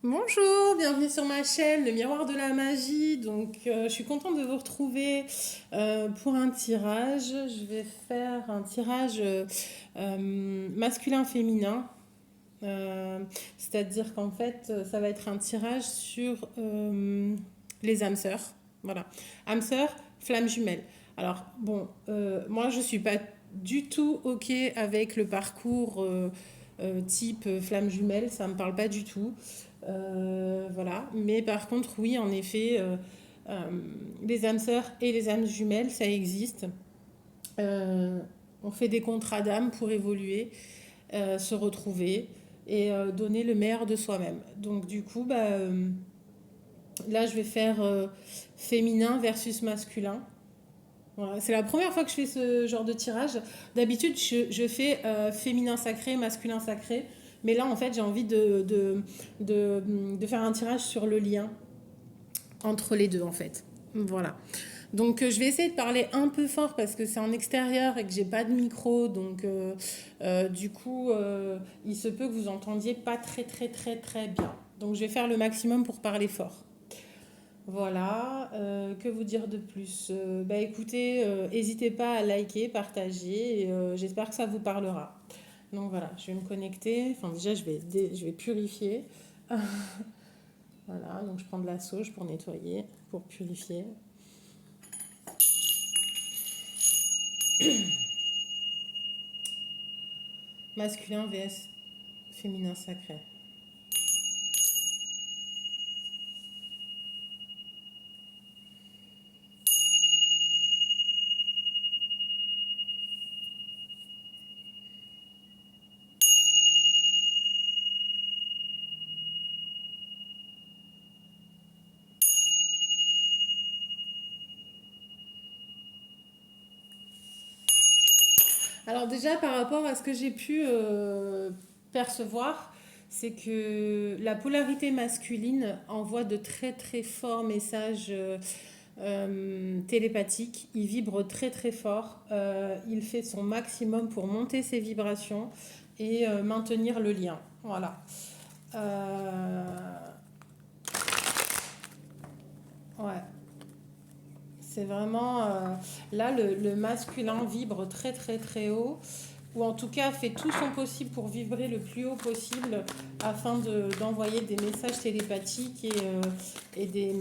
Bonjour, bienvenue sur ma chaîne, le miroir de la magie. Je suis contente de vous retrouver pour un tirage. Je vais faire un tirage masculin-féminin. Euh, C'est-à-dire qu'en fait, ça va être un tirage sur les âmes sœurs. Voilà. Âmes sœurs, flammes jumelles. Alors, bon, moi, je suis pas du tout OK avec le parcours type flamme jumelle. Ça me parle pas du tout. Voilà. Mais par contre, oui, en effet, euh, les âmes sœurs et les âmes jumelles, ça existe. Euh, on fait des contrats d'âme pour évoluer, se retrouver et donner le meilleur de soi-même. Donc du coup, là, je vais faire féminin versus masculin. Voilà. C'est la première fois que je fais ce genre de tirage. D'habitude, je fais féminin sacré, masculin sacré. Mais là, en fait, j'ai envie de faire un tirage sur le lien entre les deux, en fait. Voilà. Je vais essayer de parler un peu fort parce que c'est en extérieur et que j'ai pas de micro. Il se peut que vous entendiez pas très très très très bien. Donc je vais faire le maximum pour parler fort. Voilà, que vous dire de plus? Écoutez, n'hésitez pas à liker, partager, et j'espère que ça vous parlera. Donc voilà, je vais me connecter. Enfin, déjà, je vais purifier. Voilà, donc je prends de la sauge pour nettoyer, pour purifier. Masculin vs féminin sacré. Alors déjà, par rapport à ce que j'ai pu percevoir, c'est que la polarité masculine envoie de très très forts messages télépathiques. Il vibre très très fort. Il fait son maximum pour monter ses vibrations et maintenir le lien. Voilà. Euh, ouais. C'est vraiment... là, le masculin vibre très très très haut, ou en tout cas fait tout son possible pour vibrer le plus haut possible afin d'envoyer des messages télépathiques et et des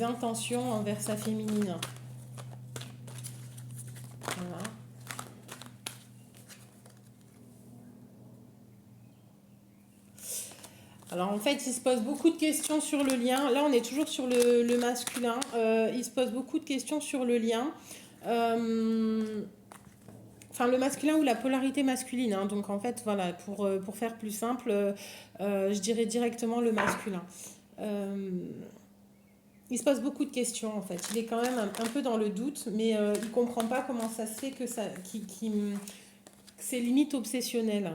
intentions envers sa féminine. Voilà. Alors en fait, il se pose beaucoup de questions sur le lien. Là, on est toujours sur le masculin. Il se pose beaucoup de questions sur le lien. Euh, Enfin, le masculin ou la polarité masculine, hein. Donc en fait, voilà, pour faire plus simple, je dirais directement le masculin. Euh, il se pose beaucoup de questions en fait. Il est quand même un peu dans le doute, mais il comprend pas comment ça se fait que c'est limite obsessionnel.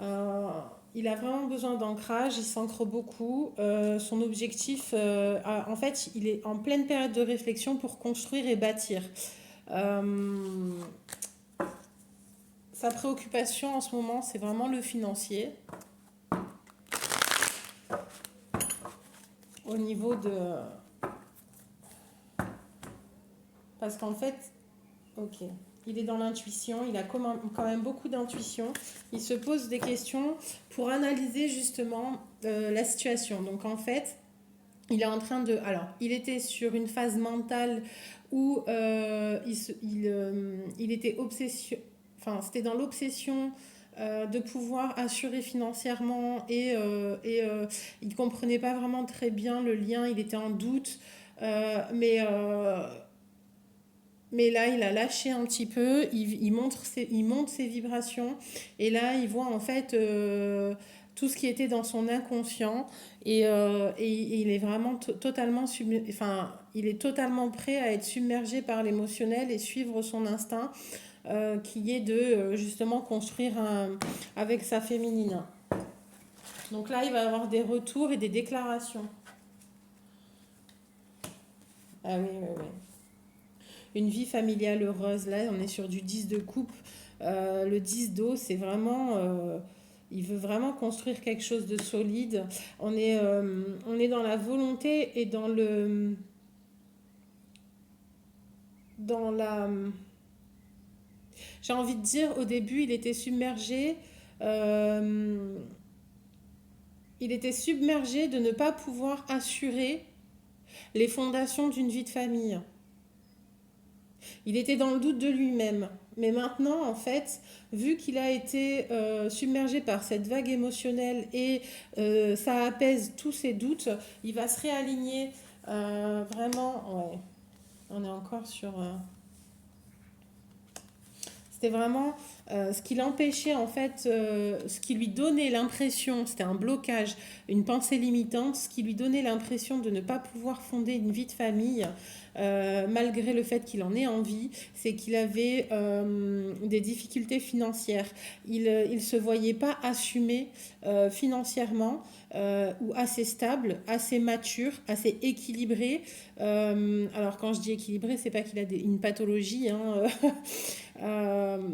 Euh, il a vraiment besoin d'ancrage, il s'ancre beaucoup. Son objectif, en fait, il est en pleine période de réflexion pour construire et bâtir. Euh, Sa préoccupation en ce moment, c'est vraiment le financier. Au niveau de... Parce qu'en fait, ok, il est dans l'intuition, il a quand même beaucoup d'intuition. Il se pose des questions pour analyser justement la situation. Donc en fait, il est en train de... Alors, il était sur une phase mentale où il était obsession... Enfin, c'était dans l'obsession de pouvoir assurer financièrement il ne comprenait pas vraiment très bien le lien, il était en doute. Euh, mais, euh, mais là, il a lâché un petit peu, il monte ses vibrations et là, il voit en fait tout ce qui était dans son inconscient et il est vraiment enfin, il est totalement prêt à être submergé par l'émotionnel et suivre son instinct qui est de justement avec sa féminine. Donc là, il va avoir des retours et des déclarations. Ah oui, oui, oui. Une vie familiale heureuse. Là, on est sur du 10 de coupe. Le 10 d'eau, c'est vraiment... Il veut vraiment construire quelque chose de solide. On est dans la volonté et dans la, j'ai envie de dire, au début, il était submergé. euh, il était submergé de ne pas pouvoir assurer les fondations d'une vie de famille. Il était dans le doute de lui-même. Mais maintenant, en fait, vu qu'il a été submergé par cette vague émotionnelle et ça apaise tous ses doutes, il va se réaligner vraiment. Ouais, on est encore sur. C'était vraiment ce qui l'empêchait, en fait, ce qui lui donnait l'impression, c'était un blocage, une pensée limitante, ce qui lui donnait l'impression de ne pas pouvoir fonder une vie de famille, malgré le fait qu'il en ait envie, c'est qu'il avait des difficultés financières. Il ne se voyait pas assumer financièrement ou assez stable, assez mature, assez équilibré. Alors quand je dis équilibré, c'est pas qu'il a une pathologie, hein,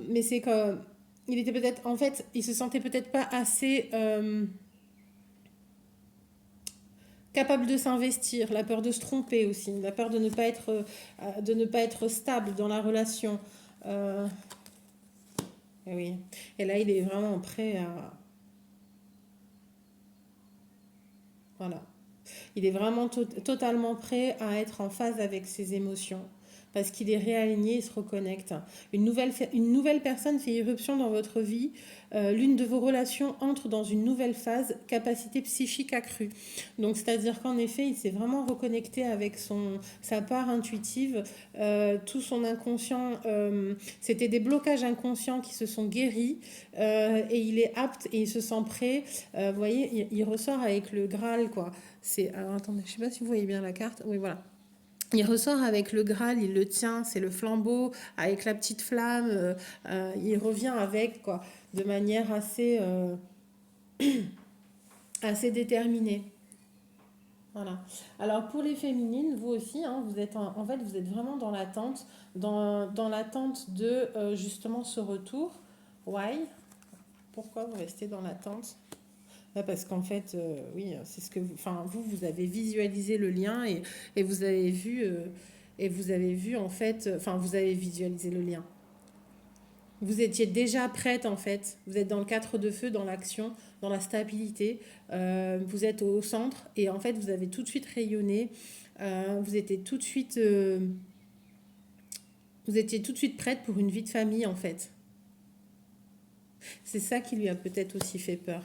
mais c'est que il était peut-être, en fait, il se sentait peut-être pas assez capable de s'investir, la peur de se tromper aussi, la peur de ne pas être stable dans la relation. Euh, et oui. Et là, il est vraiment prêt à, voilà. Il est vraiment totalement prêt à être en phase avec ses émotions parce qu'il est réaligné, il se reconnecte. Une nouvelle personne fait irruption dans votre vie. L'une de vos relations entre dans une nouvelle phase, capacité psychique accrue. Donc, c'est-à-dire qu'en effet, il s'est vraiment reconnecté avec sa part intuitive, tout son inconscient. C'était des blocages inconscients qui se sont guéris et il est apte et il se sent prêt. Vous voyez, il ressort avec le Graal, quoi. Alors attendez, je sais pas si vous voyez bien la carte. Oui, voilà. Il ressort avec le Graal, il le tient, c'est le flambeau avec la petite flamme. Il revient avec, quoi, de manière assez déterminée. Voilà. Alors pour les féminines, vous aussi, hein, vous êtes en fait, vous êtes vraiment dans l'attente, dans l'attente de justement ce retour. Why? Pourquoi vous restez dans l'attente? Parce qu'en fait, oui, c'est ce que enfin, vous avez visualisé le lien et vous avez vu en fait, enfin, vous avez visualisé le lien. Vous étiez déjà prête en fait. Vous êtes dans le 4 de feu, dans l'action, dans la stabilité. Vous êtes au centre et en fait, vous avez tout de suite rayonné. Vous étiez tout de suite, vous étiez tout de suite prête pour une vie de famille en fait. C'est ça qui lui a peut-être aussi fait peur.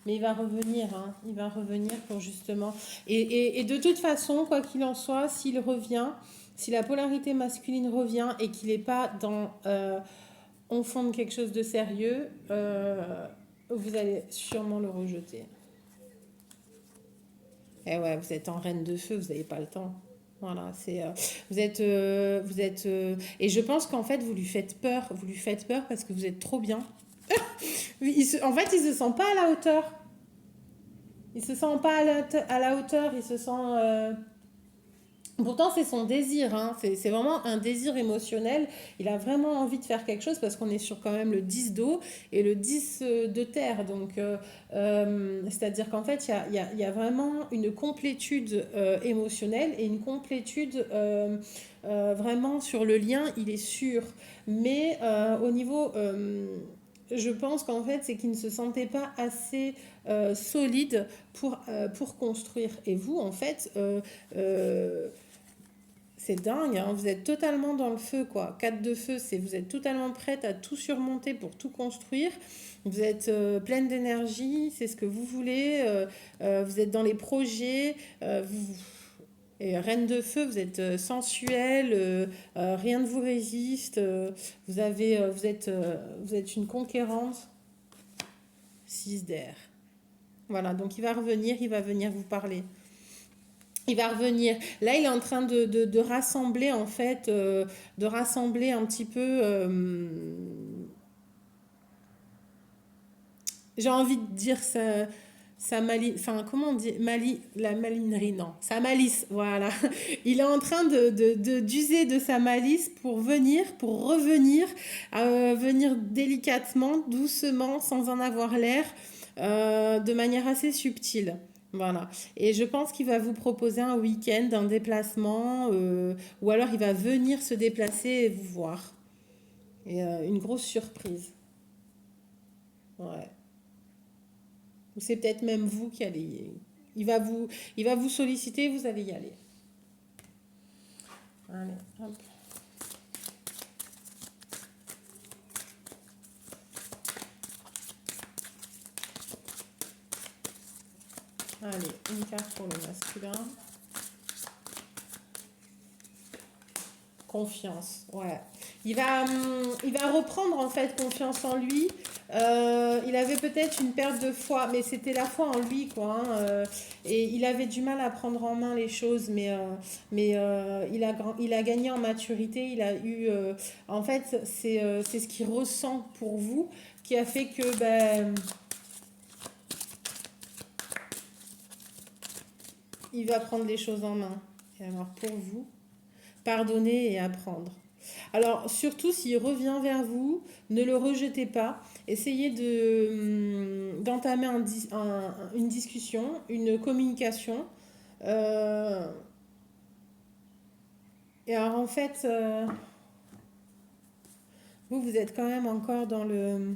Mais il va revenir, hein. Il va revenir pour justement. Et de toute façon, quoi qu'il en soit, s'il revient, si la polarité masculine revient et qu'il n'est pas dans on fonde quelque chose de sérieux, vous allez sûrement le rejeter. Et ouais, vous êtes en reine de feu, vous n'avez pas le temps. Voilà, vous êtes, et je pense qu'en fait vous lui faites peur parce que vous êtes trop bien. En fait, il se sent pas à la hauteur. Il se sent pas à la hauteur, il se sent. Pourtant, c'est son désir, hein. C'est vraiment un désir émotionnel. Il a vraiment envie de faire quelque chose parce qu'on est sur quand même le 10 d'eau et le 10 de terre. Donc, c'est-à-dire qu'en fait, il y a vraiment une complétude émotionnelle et une complétude vraiment sur le lien, il est sûr. Mais au niveau je pense qu'en fait, c'est qu'il ne se sentait pas assez solide pour construire. Et vous, en fait, c'est dingue, hein, vous êtes totalement dans le feu, quoi. 4 de feu, c'est vous êtes totalement prête à tout surmonter pour tout construire. Vous êtes pleine d'énergie, c'est ce que vous voulez. Vous êtes dans les projets. Et reine de feu, vous êtes sensuelle, rien ne vous résiste. Vous êtes une conquérante. 6 d'air. Voilà, donc il va venir vous parler. Il va revenir. Là, il est en train de rassembler, en fait, de rassembler un petit peu. J'ai envie de dire ça. enfin, comment on dit, la malinerie, non, sa malice, voilà. Il est en train d'user de sa malice pour revenir, venir délicatement, doucement, sans en avoir l'air, de manière assez subtile. Voilà. Et je pense qu'il va vous proposer un week-end, un déplacement, ou alors il va venir se déplacer et vous voir. Et une grosse surprise. Ouais. Ou c'est peut-être même vous qui allez. Il va vous, il va vous solliciter, vous allez y aller. Allez, hop. Allez, une carte pour le masculin. Confiance, ouais. Il va reprendre en fait confiance en lui. Il avait peut-être une perte de foi, mais c'était la foi en lui, quoi. Hein, et il avait du mal à prendre en main les choses, mais il a gagné en maturité. Il a eu, en fait, c'est ce qu'il ressent pour vous qui a fait que, ben, il va prendre les choses en main. Et alors pour vous, pardonner et apprendre. Alors, surtout s'il revient vers vous, ne le rejetez pas. Essayez d'entamer une discussion, une communication. Euh, et alors, en fait, vous êtes quand même encore dans le...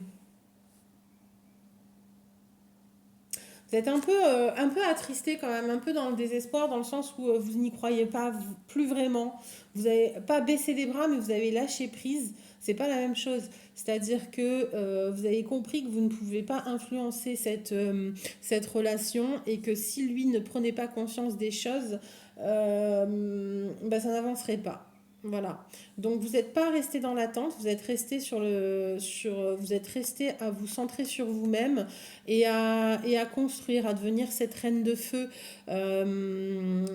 Vous êtes un peu attristé quand même, un peu dans le désespoir, dans le sens où vous n'y croyez pas plus vraiment. Vous n'avez pas baissé les bras, mais vous avez lâché prise. C'est pas la même chose. C'est-à-dire que vous avez compris que vous ne pouvez pas influencer cette relation et que si lui ne prenait pas conscience des choses, bah, ça n'avancerait pas. Voilà. Donc vous n'êtes pas resté dans l'attente, vous êtes resté vous êtes resté à vous centrer sur vous-même et à construire, à devenir cette reine de feu, euh,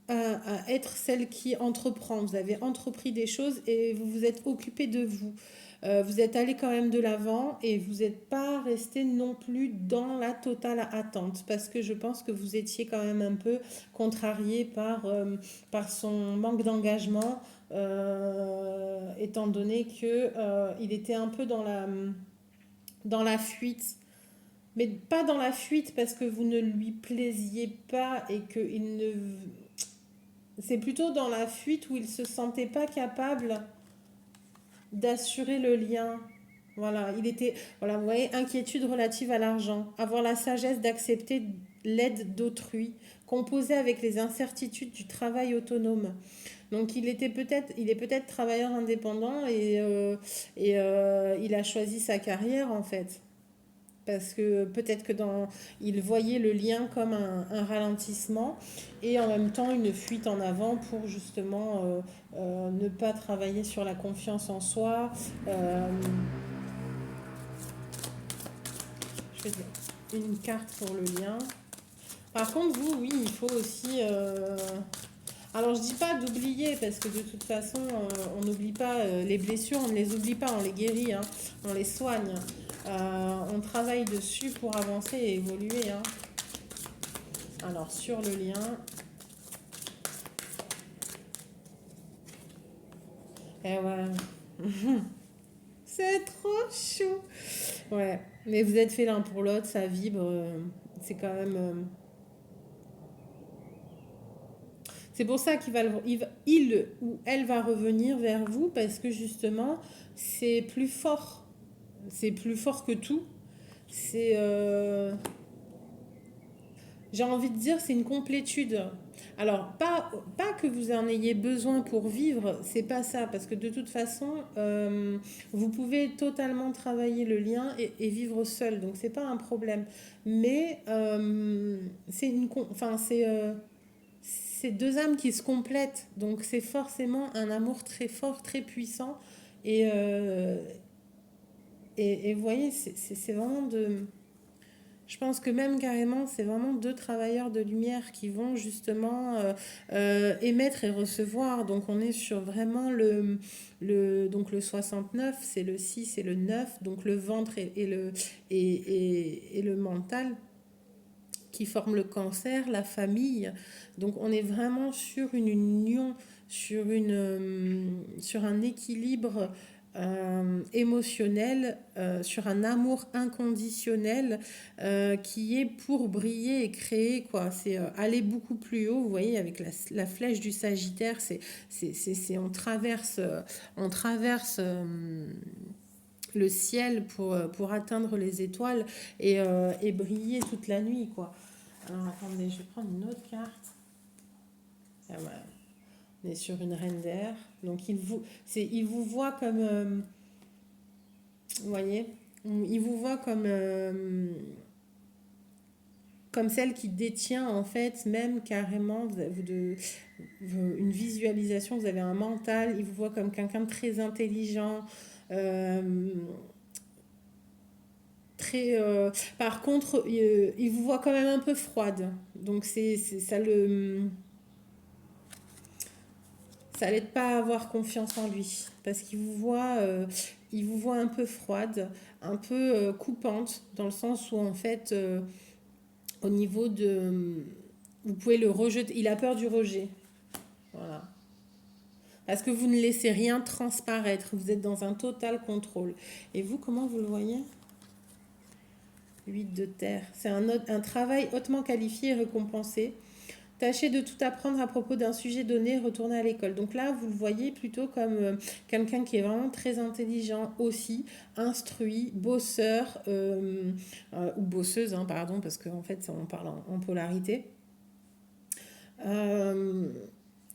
à être celle qui entreprend. Vous avez entrepris des choses et vous vous êtes occupé de vous. Vous êtes allé quand même de l'avant et vous n'êtes pas resté non plus dans la totale attente parce que je pense que vous étiez quand même un peu contrarié par son manque d'engagement, étant donné que il était un peu dans la fuite. Mais pas dans la fuite parce que vous ne lui plaisiez pas et qu'il ne... C'est plutôt dans la fuite où il se sentait pas capable d'assurer le lien. Voilà, il était, voilà, vous voyez, inquiétude relative à l'argent, avoir la sagesse d'accepter l'aide d'autrui, composer avec les incertitudes du travail autonome. Donc il est peut-être travailleur indépendant et il a choisi sa carrière en fait. Parce que peut-être il voyait le lien comme un ralentissement et en même temps une fuite en avant pour justement ne pas travailler sur la confiance en soi. Euh, je vais dire une carte pour le lien. Par contre, vous, oui, il faut aussi... alors, je dis pas d'oublier, parce que de toute façon, on n'oublie pas les blessures, on ne les oublie pas, on les guérit, hein, on les soigne. On travaille dessus pour avancer et évoluer. Hein. Alors, sur le lien, eh ouais, c'est trop chou. Ouais, mais vous êtes fait l'un pour l'autre, ça vibre, c'est quand même... c'est pour ça il ou elle va revenir vers vous, parce que justement, c'est plus fort. C'est plus fort que tout. C'est... j'ai envie de dire, c'est une complétude. Alors, pas que vous en ayez besoin pour vivre, c'est pas ça, parce que de toute façon, vous pouvez totalement travailler le lien et vivre seul, donc c'est pas un problème. Mais c'est enfin, c'est deux âmes qui se complètent, donc c'est forcément un amour très fort, très puissant. Et, et vous voyez, c'est vraiment de... Je pense que même carrément, c'est vraiment deux travailleurs de lumière qui vont justement émettre et recevoir. Donc on est sur vraiment donc le 69, c'est le 6 et le 9, donc le ventre et le mental. qui forment le cancer, la famille. Donc on est vraiment sur une union, sur un équilibre émotionnel, sur un amour inconditionnel qui est pour briller et créer, quoi. C'est aller beaucoup plus haut, vous voyez, avec la flèche du Sagittaire, on traverse le ciel pour atteindre les étoiles et briller toute la nuit, quoi. Alors attendez, je vais prendre une autre carte. Ah, voilà. On est sur une reine d'air. Donc il vous voit comme, vous voyez, il vous voit comme celle qui détient en fait même carrément une visualisation, vous avez un mental, il vous voit comme quelqu'un de très intelligent, euh, très, par contre, il vous voit quand même un peu froide. Donc ça l'aide pas à avoir confiance en lui parce il vous voit un peu froide, un peu coupante dans le sens où en fait, au niveau de, vous pouvez le rejeter. Il a peur du rejet, voilà. Parce que vous ne laissez rien transparaître. Vous êtes dans un total contrôle. Et vous, comment vous le voyez? 8 de terre. C'est un travail hautement qualifié et récompensé. Tâchez de tout apprendre à propos d'un sujet donné, retournez à l'école. Donc là, vous le voyez plutôt comme quelqu'un qui est vraiment très intelligent aussi, instruit, bosseur, ou bosseuse, hein, pardon, parce qu'en fait, on parle en polarité. Euh,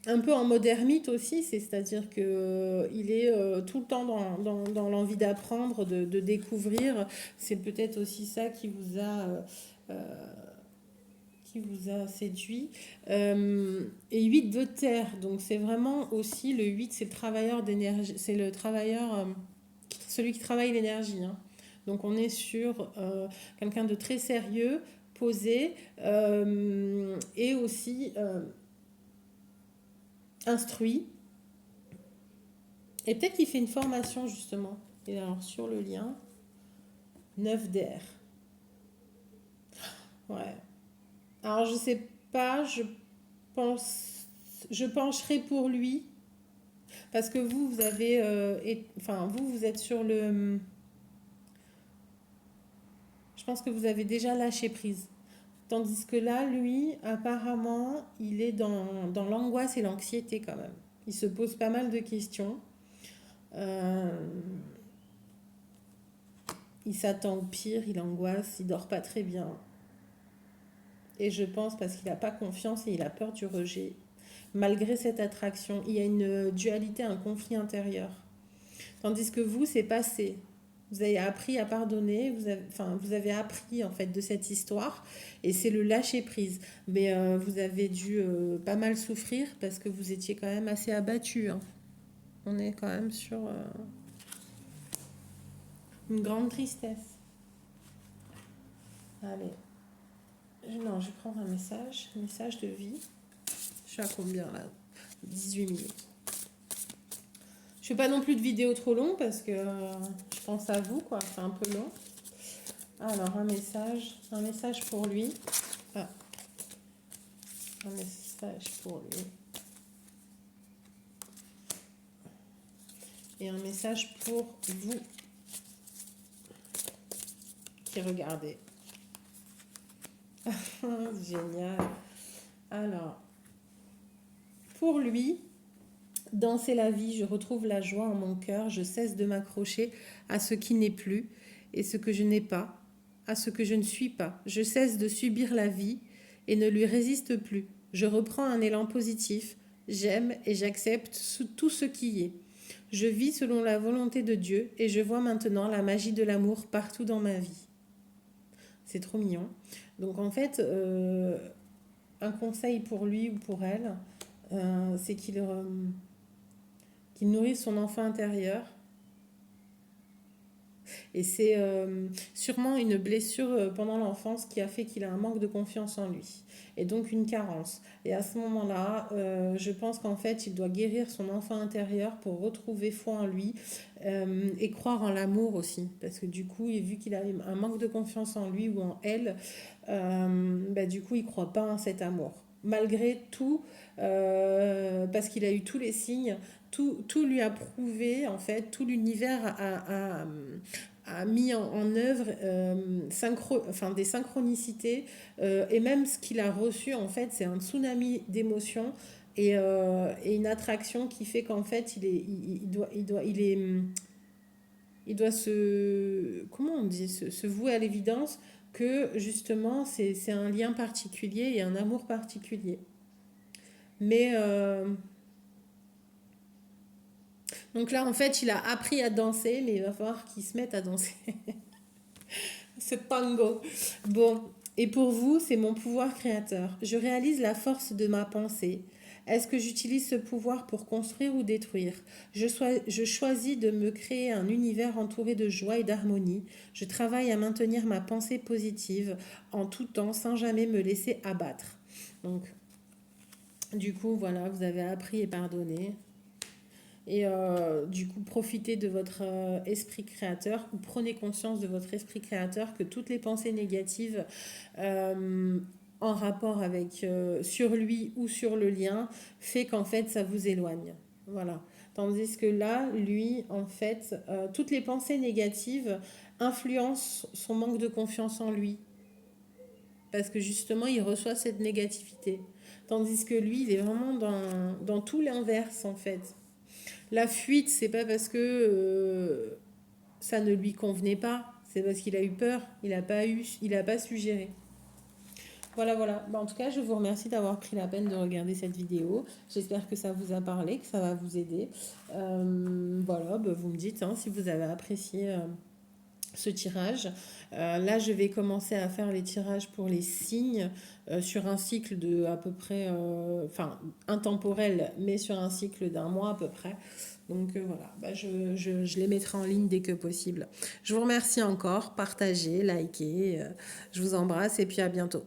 un peu en mode ermite aussi, c'est-à-dire que il est tout le temps dans l'envie d'apprendre, de découvrir. C'est peut-être aussi ça euh, qui vous a séduit. Et 8 de terre, donc c'est vraiment aussi le 8, c'est le travailleur d'énergie, c'est le travailleur, celui qui travaille l'énergie, hein. Donc on est sur quelqu'un de très sérieux, posé, et aussi instruit. Et peut-être qu'il fait une formation justement. Et alors sur le lien, 9 d'air. Ouais. Alors je sais pas, pense, je pencherai pour lui parce que vous avez, enfin vous êtes sur le, je pense que vous avez déjà lâché prise. Tandis que là, lui, apparemment, il est dans l'angoisse et l'anxiété quand même. Il se pose pas mal de questions. Euh, il s'attend au pire, il angoisse, il dort pas très bien. Et je pense parce qu'il n'a pas confiance et il a peur du rejet. Malgré cette attraction, il y a une dualité, un conflit intérieur. Tandis que vous, c'est passé. Vous avez appris à pardonner, vous avez appris en fait de cette histoire et c'est le lâcher prise. Mais vous avez dû pas mal souffrir parce que vous étiez quand même assez abattu, hein. On est quand même sur une grande tristesse. Allez, non, je vais prendre un message de vie. Je suis à combien là? 18 minutes. Je fais pas non plus de vidéos trop longues parce que je pense à vous, quoi. C'est un peu long. Alors, un message pour lui. Ah, un message pour lui. Et un message pour vous qui regardez. Génial. Alors, pour lui, danser la vie, je retrouve la joie en mon cœur, je cesse de m'accrocher à ce qui n'est plus et ce que je n'ai pas, à ce que je ne suis pas. Je cesse de subir la vie et ne lui résiste plus. Je reprends un élan positif, j'aime et j'accepte tout ce qui est. Je vis selon la volonté de Dieu et je vois maintenant la magie de l'amour partout dans ma vie. C'est trop mignon. Donc en fait, un conseil pour lui ou pour elle, c'est qu'il nourrisse son enfant intérieur Et c'est sûrement une blessure pendant l'enfance qui a fait qu'il a un manque de confiance en lui. Et donc une carence. Et à ce moment-là, je pense qu'en fait, il doit guérir son enfant intérieur pour retrouver foi en lui et croire en l'amour aussi. Parce que du coup, vu qu'il a un manque de confiance en lui ou en elle, bah, du coup, il ne croit pas en cet amour. Malgré tout, parce qu'il a eu tous les signes, tout lui a prouvé, en fait, tout l'univers a mis en œuvre enfin, des synchronicités et même ce qu'il a reçu, en fait, c'est un tsunami d'émotions et une attraction qui fait qu'en fait, il doit comment on dit, se vouer à l'évidence que justement, c'est un lien particulier et un amour particulier. Mais donc là, en fait, il a appris à danser, mais il va falloir qu'il se mette à danser. Ce tango. Bon, et pour vous, c'est mon pouvoir créateur. Je réalise la force de ma pensée. Est-ce que j'utilise ce pouvoir pour construire ou détruire? Je choisis de me créer un univers entouré de joie et d'harmonie. Je travaille à maintenir ma pensée positive en tout temps sans jamais me laisser abattre. Donc, du coup, voilà, vous avez appris et pardonné. Et du coup, profitez de votre esprit créateur ou prenez conscience de votre esprit créateur que toutes les pensées négatives euh, en rapport avec sur lui ou sur le lien fait qu'en fait ça vous éloigne. Voilà. Tandis que là, lui, en fait, toutes les pensées négatives influencent son manque de confiance en lui parce que justement, il reçoit cette négativité. Tandis que lui, il est vraiment dans tout l'inverse en fait. La fuite, c'est pas parce que ça ne lui convenait pas, c'est parce qu'il a eu peur, il a pas su gérer. Voilà, voilà. Bah, en tout cas, je vous remercie d'avoir pris la peine de regarder cette vidéo. J'espère que ça vous a parlé, que ça va vous aider. Voilà, bah, vous me dites hein, si vous avez apprécié ce tirage. Là, je vais commencer à faire les tirages pour les signes sur un cycle de à peu près, enfin, intemporel, mais sur un cycle d'un mois à peu près. Donc voilà, bah, je les mettrai en ligne dès que possible. Je vous remercie encore, partagez, likez, je vous embrasse et puis à bientôt.